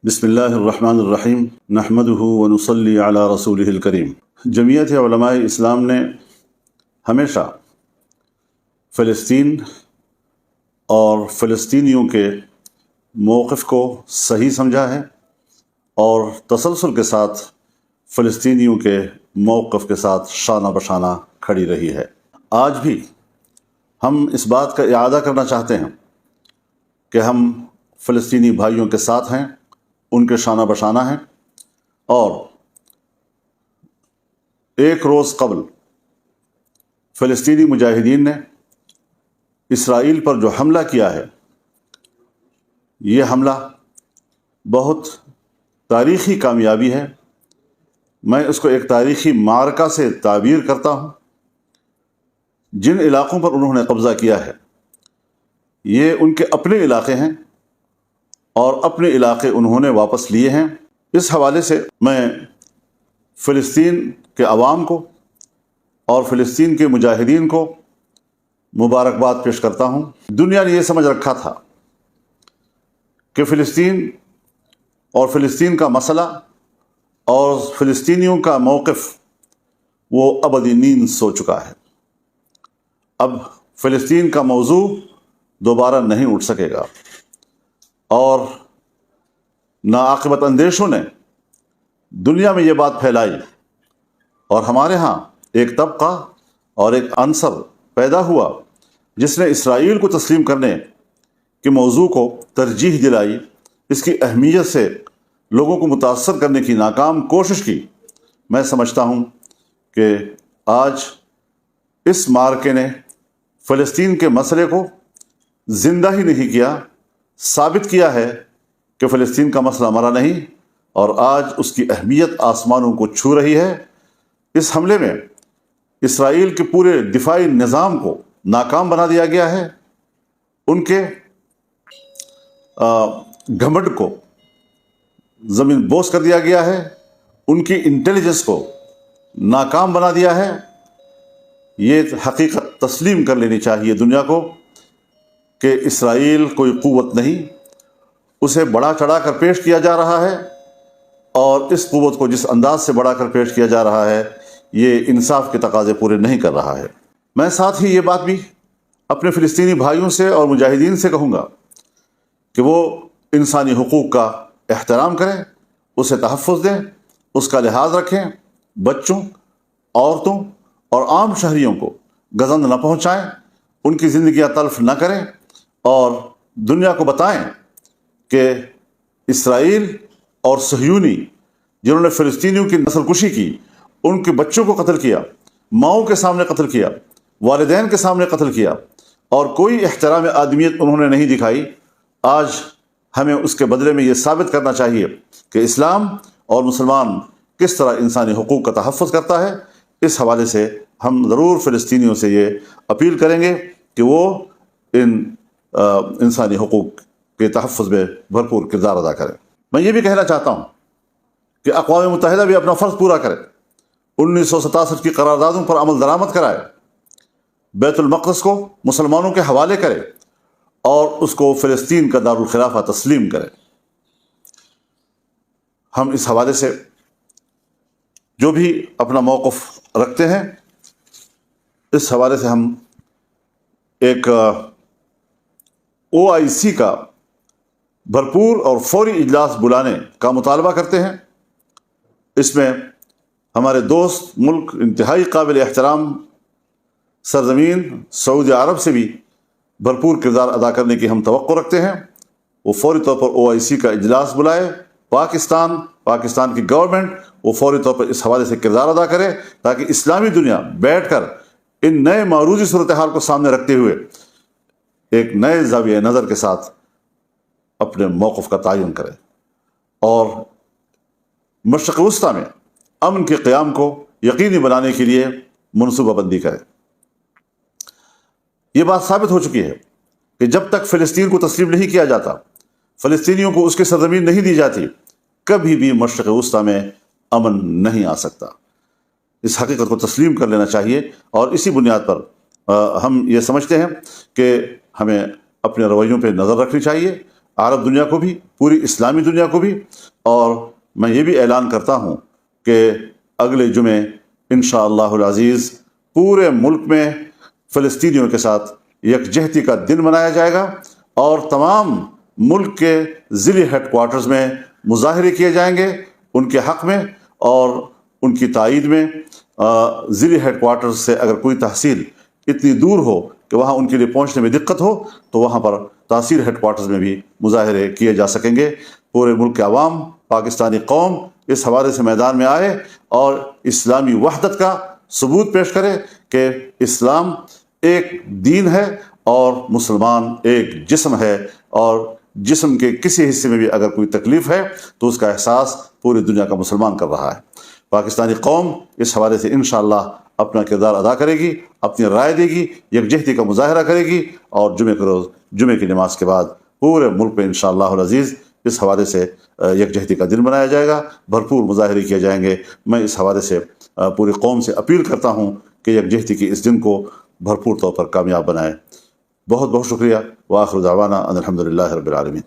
بسم اللہ الرحمن الرحیم نحمدہ ونصلی علی رسولہ الکریم۔ جمعیت علماء اسلام نے ہمیشہ فلسطین اور فلسطینیوں کے موقف کو صحیح سمجھا ہے اور تسلسل کے ساتھ فلسطینیوں کے موقف کے ساتھ شانہ بشانہ کھڑی رہی ہے۔ آج بھی ہم اس بات کا اعادہ کرنا چاہتے ہیں کہ ہم فلسطینی بھائیوں کے ساتھ ہیں، ان کے شانہ بشانہ ہیں، اور ایک روز قبل فلسطینی مجاہدین نے اسرائیل پر جو حملہ کیا ہے، یہ حملہ بہت تاریخی کامیابی ہے۔ میں اس کو ایک تاریخی معرکہ سے تعبیر کرتا ہوں۔ جن علاقوں پر انہوں نے قبضہ کیا ہے یہ ان کے اپنے علاقے ہیں اور اپنے علاقے انہوں نے واپس لیے ہیں۔ اس حوالے سے میں فلسطین کے عوام کو اور فلسطین کے مجاہدین کو مبارکباد پیش کرتا ہوں۔ دنیا نے یہ سمجھ رکھا تھا کہ فلسطین اور فلسطین کا مسئلہ اور فلسطینیوں کا موقف وہ ابدی نیند سو چکا ہے۔ اب فلسطین کا موضوع دوبارہ نہیں اٹھ سکے گا، اور ناعاقبت اندیشوں نے دنیا میں یہ بات پھیلائی، اور ہمارے ہاں ایک طبقہ اور ایک عنصر پیدا ہوا جس نے اسرائیل کو تسلیم کرنے کے موضوع کو ترجیح دلائی، اس کی اہمیت سے لوگوں کو متاثر کرنے کی ناکام کوشش کی۔ میں سمجھتا ہوں کہ آج اس معرکے نے فلسطین کے مسئلے کو زندہ ہی نہیں کیا، ثابت کیا ہے کہ فلسطین کا مسئلہ مرا نہیں، اور آج اس کی اہمیت آسمانوں کو چھو رہی ہے۔ اس حملے میں اسرائیل کے پورے دفاعی نظام کو ناکام بنا دیا گیا ہے، ان کے گھمنڈ کو زمین بوس کر دیا گیا ہے، ان کی انٹیلیجنس کو ناکام بنا دیا ہے۔ یہ حقیقت تسلیم کر لینی چاہیے دنیا کو کہ اسرائیل کوئی قوت نہیں، اسے بڑا چڑھا کر پیش کیا جا رہا ہے، اور اس قوت کو جس انداز سے بڑھا کر پیش کیا جا رہا ہے یہ انصاف کے تقاضے پورے نہیں کر رہا ہے۔ میں ساتھ ہی یہ بات بھی اپنے فلسطینی بھائیوں سے اور مجاہدین سے کہوں گا کہ وہ انسانی حقوق کا احترام کریں، اسے تحفظ دیں، اس کا لحاظ رکھیں، بچوں، عورتوں اور عام شہریوں کو گزند نہ پہنچائیں، ان کی زندگیاں تلف نہ کریں، اور دنیا کو بتائیں کہ اسرائیل اور صہیونی جنہوں نے فلسطینیوں کی نسل کشی کی، ان کے بچوں کو قتل کیا، ماؤں کے سامنے قتل کیا، والدین کے سامنے قتل کیا، اور کوئی احترام آدمیت انہوں نے نہیں دکھائی۔ آج ہمیں اس کے بدلے میں یہ ثابت کرنا چاہیے کہ اسلام اور مسلمان کس طرح انسانی حقوق کا تحفظ کرتا ہے۔ اس حوالے سے ہم ضرور فلسطینیوں سے یہ اپیل کریں گے کہ وہ ان انسانی حقوق کے تحفظ میں بھرپور کردار ادا کریں۔ میں یہ بھی کہنا چاہتا ہوں کہ اقوام متحدہ بھی اپنا فرض پورا کرے، 1967 کی قراردادوں پر عمل درآمد کرائے، بیت المقدس کو مسلمانوں کے حوالے کرے، اور اس کو فلسطین کا دارالخلافہ تسلیم کرے۔ ہم اس حوالے سے جو بھی اپنا موقف رکھتے ہیں، اس حوالے سے ہم ایک OIC کا بھرپور اور فوری اجلاس بلانے کا مطالبہ کرتے ہیں۔ اس میں ہمارے دوست ملک انتہائی قابل احترام سرزمین سعودی عرب سے بھی بھرپور کردار ادا کرنے کی ہم توقع رکھتے ہیں۔ وہ فوری طور پر OIC کا اجلاس بلائے، پاکستان کی گورنمنٹ وہ فوری طور پر اس حوالے سے کردار ادا کرے، تاکہ اسلامی دنیا بیٹھ کر ان نئے معروضی صورتحال کو سامنے رکھتے ہوئے ایک نئے زاویہ نظر کے ساتھ اپنے موقف کا تعین کرے، اور مشرق وسطیٰ میں امن کے قیام کو یقینی بنانے کے لیے منصوبہ بندی کرے۔ یہ بات ثابت ہو چکی ہے کہ جب تک فلسطین کو تسلیم نہیں کیا جاتا، فلسطینیوں کو اس کی سرزمین نہیں دی جاتی، کبھی بھی مشرق وسطیٰ میں امن نہیں آ سکتا۔ اس حقیقت کو تسلیم کر لینا چاہیے، اور اسی بنیاد پر ہم یہ سمجھتے ہیں کہ ہمیں اپنے رویوں پہ نظر رکھنی چاہیے، عرب دنیا کو بھی، پوری اسلامی دنیا کو بھی، اور میں یہ بھی اعلان کرتا ہوں کہ اگلے جمعے انشاءاللہ العزیز پورے ملک میں فلسطینیوں کے ساتھ یکجہتی کا دن منایا جائے گا، اور تمام ملک کے ضلعی ہیڈ کوارٹرز میں مظاہرے کیے جائیں گے ان کے حق میں اور ان کی تائید میں۔ ضلعی ہیڈ کوارٹرز سے اگر کوئی تحصیل اتنی دور ہو کہ وہاں ان کے لیے پہنچنے میں دقت ہو تو وہاں پر تحصیل ہیڈ کوارٹرز میں بھی مظاہرے کیے جا سکیں گے۔ پورے ملک کے عوام، پاکستانی قوم اس حوالے سے میدان میں آئے اور اسلامی وحدت کا ثبوت پیش کرے کہ اسلام ایک دین ہے اور مسلمان ایک جسم ہے، اور جسم کے کسی حصے میں بھی اگر کوئی تکلیف ہے تو اس کا احساس پوری دنیا کا مسلمان کر رہا ہے۔ پاکستانی قوم اس حوالے سے انشاءاللہ اپنا کردار ادا کرے گی، اپنی رائے دے گی، یکجہتی کا مظاہرہ کرے گی، اور جمعے کے روز جمعے کی نماز کے بعد پورے ملک میں انشاءاللہ العزیز اس حوالے سے یکجہتی کا دن منایا جائے گا، بھرپور مظاہرے کیے جائیں گے۔ میں اس حوالے سے پوری قوم سے اپیل کرتا ہوں کہ یکجہتی کے اس دن کو بھرپور طور پر کامیاب بنائیں۔ بہت بہت شکریہ، وآخر دعوانا ان الحمدللہ رب العالمین۔